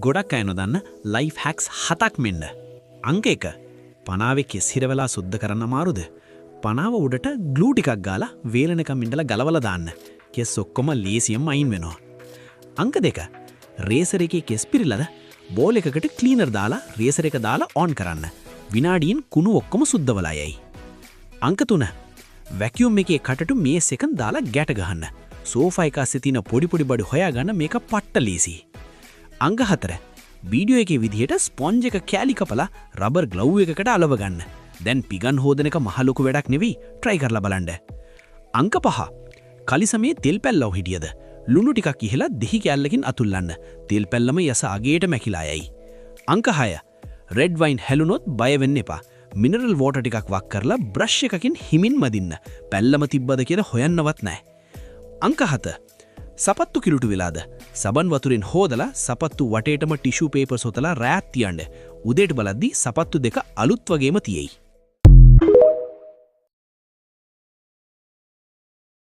ගොඩක් අය නොදන්න ලයිෆ් හැක්ස් 7ක් මෙන්න. අංක 1. පනාවේ කෙස් හිර වෙලා සුද්ධ කරන්න අමාරුද? පනාව උඩට ග්ලූ ටිකක් ගාලා වේලනකම් ඉඳලා ගලවලා දාන්න. කෙස් ඔක්කොම ලේසියෙන් අයින් වෙනවා. අංක 2. රේසර් එකේ කෙස් පිරিলাද බෝල් එකකට ක්ලීනර් දාලා රේසර් එක දාලා ඔන් කරන්න. විනාඩියෙන් කුණු ඔක්කොම සුද්ධවලා යයි. අංක 3. වැකියුම් එකේ කටට මේස් එකෙන් දාලා ගැට ගහන්න. සෝෆා එක අස්සේ තියෙන පොඩි බඩු හොයාගන්න මේක පට්ට ලේසි. අංක 4. වීඩියෝ එකේ විදිහට ස්පොන්ජ් එක කෑලි කපලා රබර් ග්ලව් එකකට අලව ගන්න. දැන් පිගන් හොදන එක මහ ලොකු වැඩක් නෙවෙයි. try කරලා බලන්න. අංක 5. කලිසමේ තෙල් පැල්ලව හිටියද ලුණු ටිකක් ඉහලා දෙහි කෑල්ලකින් අතුල්ලන්න. තෙල් පැල්ලම යස අගේට මැකිලා යයි. අංක 6. රෙඩ් වයින් හැලුනොත් බය වෙන්න එපා. මිනරල් වෝටර් ටිකක් වක් කරලා බ්‍රෂ් එකකින් හිමින් මදින්න. පැල්ලම තිබ්බද කියලා හොයන්නවත් නැහැ. අංක 7. සපත්තු කිලුටු වෙලාද සබන් වතුරෙන් හෝදලා සපත්තු වටේටම ටිෂු පේපර්ස් හොතලා රෑත් තියන්න. උදේට බලද්දි සපත්තු දෙක අලුත් වගේම තියෙයි.